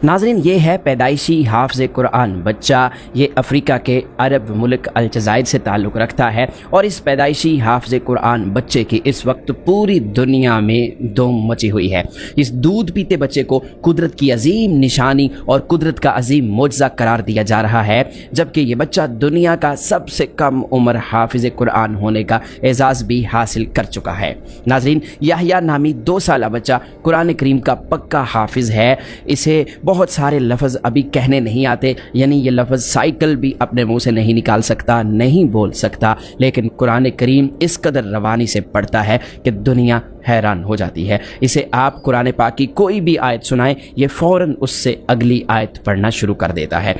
नाज़रीन, ये है पैदाइशी हाफ़िज़ कुरान बच्चा। ये अफ्रीका के अरब मुल्क अलजज़ाइर से ताल्लुक़ रखता है और इस पैदाइशी हाफ़िज़ कुरान बच्चे की इस वक्त पूरी दुनिया में धूम मची हुई है। इस दूध पीते बच्चे को कुदरत की अजीम निशानी और कुदरत का अजीम मोज़ा करार दिया जा रहा है, जबकि ये बच्चा दुनिया का सबसे कम उम्र हाफ़िज़ कुरान होने का एजाज़ भी हासिल कर चुका है। नाज़रीन, याह्या नामी 2 साला बच्चा कुरान करीम का पक्का हाफ़िज़ है। इसे बहुत सारे लफ्ज़ अभी कहने नहीं आते, यानी ये लफ्ज़ साइकिल भी अपने मुंह से नहीं निकाल सकता, नहीं बोल सकता, लेकिन कुरान करीम इस कदर रवानी से पढ़ता है कि दुनिया हैरान हो जाती है। इसे आप कुरान पाक की कोई भी आयत सुनाएं, ये फ़ौरन उससे अगली आयत पढ़ना शुरू कर देता है।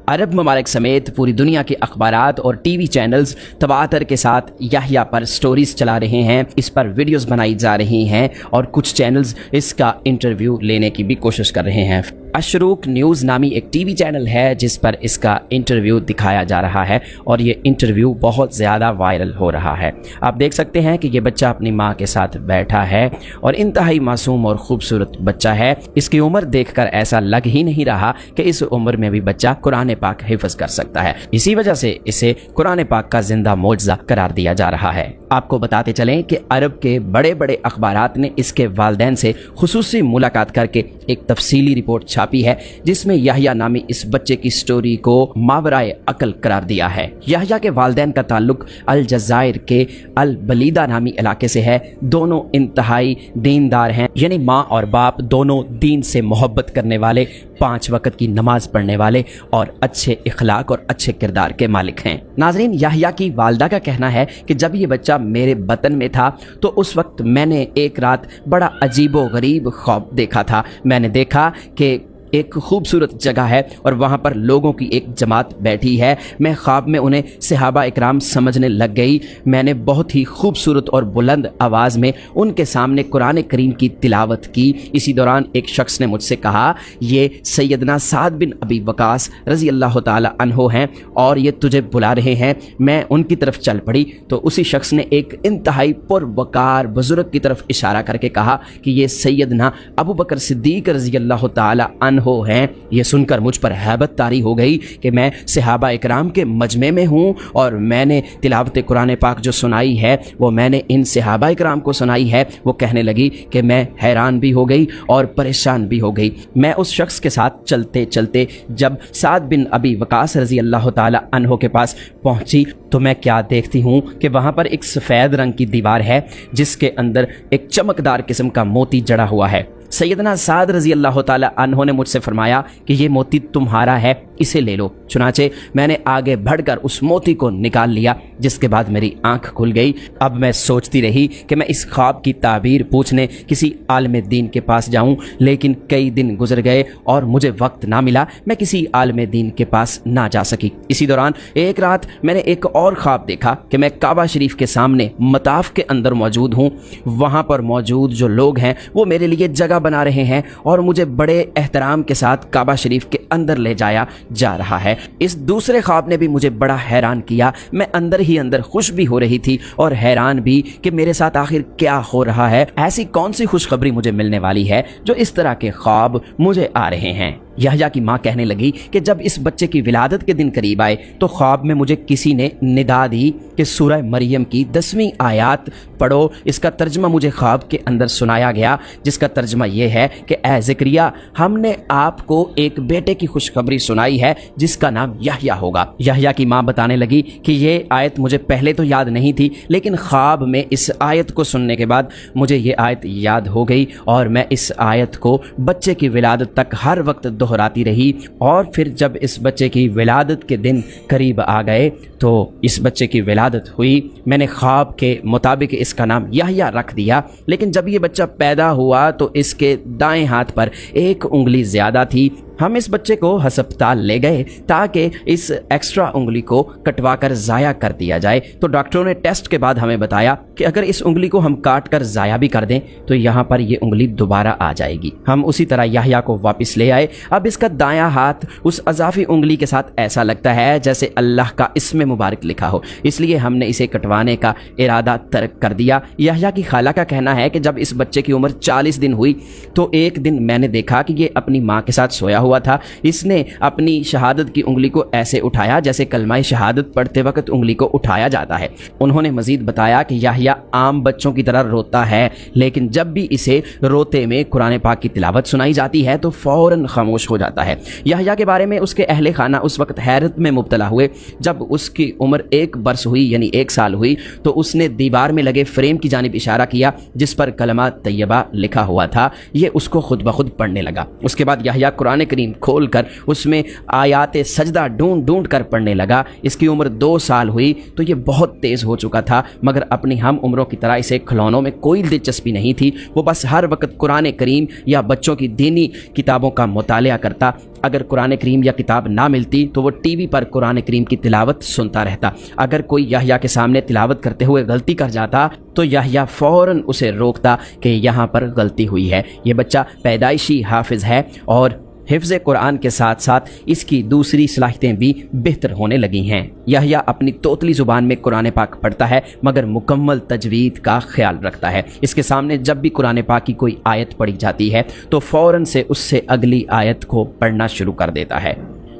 अरब ममालिक समेत पूरी दुनिया के अखबारात और टीवी चैनल्स तवातर के साथ याह्या पर स्टोरीज चला रहे हैं, इस पर वीडियोस बनाई जा रही हैं और कुछ चैनल्स इसका इंटरव्यू लेने की भी कोशिश कर रहे हैं। अशरूक न्यूज़ नामी एक टीवी चैनल है जिस पर इसका इंटरव्यू दिखाया जा रहा है और ये इंटरव्यू बहुत ज़्यादा वायरल हो रहा है। आप देख सकते हैं कि ये बच्चा अपनी माँ के साथ बैठा है और इंतहाई मासूम और ख़ूबसूरत बच्चा है। इसकी उम्र देखकर ऐसा लग ही नहीं रहा कि इस उम्र में भी बच्चा कुरान पाक हिफ्ज़ कर सकता है। इसी वजह से इसे कुरान पाक का जिंदा मोज़ा करार दिया जा रहा है। आपको बताते चलें कि अरब के बड़े बड़े अखबारात ने इसके वालिदैन से खुसूसी मुलाकात करके एक तफसीली रिपोर्ट छापी है, जिसमें याह्या नामी इस बच्चे की स्टोरी को मावराए अकल करार दिया है। याह्या के वालिदैन का ताल्लुक अलजज़ाइर के अल बलीदा नामी इलाके से है। दोनों इंतहाई दीनदार हैं, यानी माँ और बाप दोनों दीन से मोहब्बत करने वाले, 5 वक्त की नमाज पढ़ने वाले और अच्छे इखलाक और अच्छे किरदार के मालिक हैं। नाज़रीन, याह्या की वालदा का कहना है कि जब ये बच्चा मेरे बतन में था तो उस वक्त मैंने एक रात बड़ा अजीबो गरीब ख्वाब देखा था। मैंने देखा कि एक खूबसूरत जगह है और वहाँ पर लोगों की एक जमात बैठी है। मैं ख्वाब में उन्हें सहाबा इकराम समझने लग गई। मैंने बहुत ही खूबसूरत और बुलंद आवाज़ में उनके सामने कुरान करीम की तिलावत की। इसी दौरान एक शख्स ने मुझसे कहा, ये सैयदना साद बिन अबी वकास रज़ी अल्लाह ताला अन्हो हैं और ये तुझे बुला रहे हैं। मैं उनकी तरफ चल पड़ी तो उसी शख्स ने एक इंतहाई पुरवकार बुजुर्ग की तरफ इशारा करके कहा कि ये सैयदना अबू बकर सिद्दीक रज़ी अल्लाह ताला हो हैं। ये सुनकर मुझ पर हैबत तारी हो गई कि मैं सहाबा इकराम के मजमे में हूँ और मैंने तिलावत कुरान पाक जो सुनाई है वो मैंने इन सहाबा इकराम को सुनाई है। वो कहने लगी कि मैं हैरान भी हो गई और परेशान भी हो गई। मैं उस शख्स के साथ चलते चलते जब साद बिन अबी वकास रज़ी अल्लाह ताला अन्हो के पास पहुँची तो मैं क्या देखती हूँ कि वहाँ पर एक सफ़ेद रंग की दीवार है जिसके अंदर एक चमकदार किस्म का मोती जड़ा हुआ है। सैयदना साद रज़ी अल्लाह ताला अन्हो ने मुझसे फरमाया कि ये मोती तुम्हारा है, इसे ले लो। चुनाचे मैंने आगे बढ़कर उस मोती को निकाल लिया, जिसके बाद मेरी आंख खुल गई। अब मैं सोचती रही कि मैं इस ख्वाब की ताबीर पूछने किसी आलिम दीन के पास जाऊं, लेकिन कई दिन गुजर गए और मुझे वक्त ना मिला। मैं किसी आलिम दीन के पास ना जा सकी। इसी दौरान एक रात मैंने एक और ख्वाब देखा कि मैं काबा शरीफ के सामने मताफ के अंदर मौजूद हूँ। वहाँ पर मौजूद जो लोग हैं वो मेरे लिए जगह बना रहे हैं और मुझे बड़े एहतराम के साथ काबा शरीफ के अंदर ले जाया जा रहा है। इस दूसरे ख्वाब ने भी मुझे बड़ा हैरान किया। मैं अंदर ही अंदर खुश भी हो रही थी और हैरान भी कि मेरे साथ आखिर क्या हो रहा है। ऐसी कौन सी खुशखबरी मुझे मिलने वाली है जो इस तरह के ख्वाब मुझे आ रहे हैं। याह्या की माँ कहने लगी कि जब इस बच्चे की विलादत के दिन करीब आए तो ख्वाब में मुझे किसी ने निदा दी कि सूरह मरियम की 10वीं आयत पढ़ो। इसका तर्जमा मुझे ख्वाब के अंदर सुनाया गया, जिसका तर्जमा ये है कि ए ज़करिया, हमने आपको एक बेटे की खुशखबरी सुनाई है जिसका नाम याह्या होगा। याह्या की माँ बताने लगी कि ये आयत मुझे पहले तो याद नहीं थी, लेकिन ख्वाब में इस आयत को सुनने के बाद मुझे ये आयत याद हो गई और मैं इस आयत को बच्चे की विलादत तक हर वक्त दोहराती रही। और फिर जब इस बच्चे की विलादत के दिन करीब आ गए तो इस बच्चे की विलादत हुई। मैंने ख्वाब के मुताबिक इसका नाम याह्या रख दिया, लेकिन जब ये बच्चा पैदा हुआ तो इसके दाएं हाथ पर एक उंगली ज़्यादा थी हम इस बच्चे को हस्पताल ले गए ताकि इस एक्स्ट्रा उंगली को कटवा कर ज़ाया कर दिया जाए। तो डॉक्टरों ने टेस्ट के बाद हमें बताया कि अगर इस उंगली को हम काट कर ज़ाया भी कर दें तो यहाँ पर ये उंगली दोबारा आ जाएगी। हम उसी तरह याह्या को वापस ले आए। अब इसका दायां हाथ उस अज़ाफ़ी उंगली के साथ ऐसा लगता है जैसे अल्लाह का इसमें मुबारक लिखा हो, इसलिए हमने इसे कटवाने का इरादा तर्क कर दिया। याह्या की खाला का कहना है कि जब इस बच्चे की उम्र 40 दिन हुई तो एक दिन मैंने देखा कि ये अपनी माँ के साथ सोया हुआ था। इसने अपनी शहादत की उंगली को ऐसे उठाया जैसे कलमाए शहादत पढ़ते वक्त उंगली को उठाया जाता है। उन्होंने मजीद बताया कि याह्या आम बच्चों की तरह रोता है, लेकिन जब भी इसे रोते में कुरान पाक की तिलावत सुनाई जाती है तो फ़ौरन खामोश हो जाता है। याह्या के बारे में उसके अहले खाना उस वक्त हैरत में मुब्तला हुए। जब उसकी उम्र 1 बरस हुई यानी 1 साल हुई तो उसने दीवार में लगे फ्रेम की जानिब इशारा किया जिस पर कलमा तैयबा लिखा हुआ था। ये उसको खुद ब खुद पढ़ने लगा। उसके बाद याह्या कुरान करीम खोल कर उसमें आयात सजदा ढूंढ ढूंढ कर पढ़ने लगा। इसकी उम्र 2 साल हुई तो ये बहुत तेज़ हो चुका था, मगर अपनी हम उम्रों की तरह इसे खिलौनों में कोई दिलचस्पी नहीं थी। वो बस हर वक्त कुरान करीम या बच्चों की दीनी किताबों का मुतालिया करता। अगर कुरान करीम या किताब ना मिलती तो वो टीवी पर कुरान करीम की तिलावत सुनता रहता। अगर कोई याह्या के सामने तिलावत करते हुए गलती कर जाता तो याह्या फ़ौरन उसे रोकता कि यहाँ पर गलती हुई है। ये बच्चा पैदाइशी हाफिज़ है और हिफ्ज़ कुरान के साथ साथ इसकी दूसरी सलाहियतें भी बेहतर होने लगी हैं। याह्या अपनी तोतली ज़ुबान में कुरान पाक पढ़ता है मगर मुकम्मल तजवीद का ख्याल रखता है। इसके सामने जब भी कुरान पाक की कोई आयत पढ़ी जाती है तो फ़ौरन से उससे अगली आयत को पढ़ना शुरू कर देता है।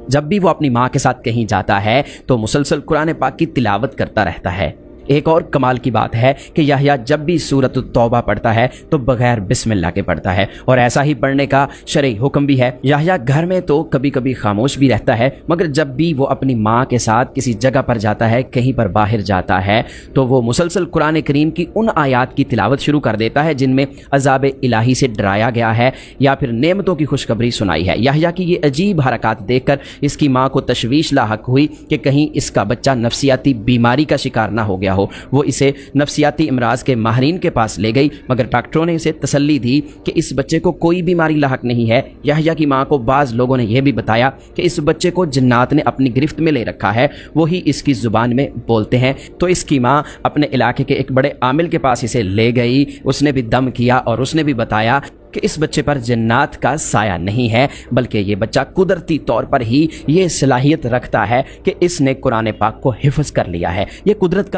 जब भी वो अपनी माँ के साथ कहीं जाता है तो मुसलसल कुरान पाक की तिलावत करता रहता है। एक और कमाल की बात है कि याह्या जब भी सूरत तौबा पढ़ता है तो बगैर बिस्मिल्लाह के पढ़ता है और ऐसा ही पढ़ने का शरई हुक्म भी है। याह्या घर में तो कभी कभी खामोश भी रहता है, मगर जब भी वो अपनी माँ के साथ किसी जगह पर जाता है, कहीं पर बाहर जाता है, तो वो मुसलसल कुरान करीम की उन आयात की तिलावत शुरू कर देता है जिनमें अज़ाब इलाही से डराया गया है या फिर नेमतों की खुशखबरी सुनाई है। याह्या की ये अजीब हरकत देखकर इसकी माँ को तशवीश लाहक हुई कि कहीं इसका बच्चा नफसियाती बीमारी का शिकार ना हो गया। वो इसे नफसियाती इमराज के माहिरीन के पास ले गई, मगर डॉक्टरों ने इसे तसल्ली दी कि इस बच्चे को कोई बीमारी लाहक नहीं है। याह्या की माँ को बाज़ लोगों ने यह भी बताया कि इस बच्चे को जिन्नात ने अपनी गिरफ्त में ले रखा है, वही इसकी ज़ुबान में बोलते हैं। तो इसकी माँ अपने इलाके के एक बड़े आमिल के पास इसे ले गई। उसने भी दम किया और उसने भी बताया कि इस बच्चे पर जन्नात का साया नहीं है, बल्कि ये बच्चा कुदरती तौर पर ही ये सलाहियत रखता है कि इसने कुरान पाक को हिफ्ज़ कर लिया है। ये कुदरत का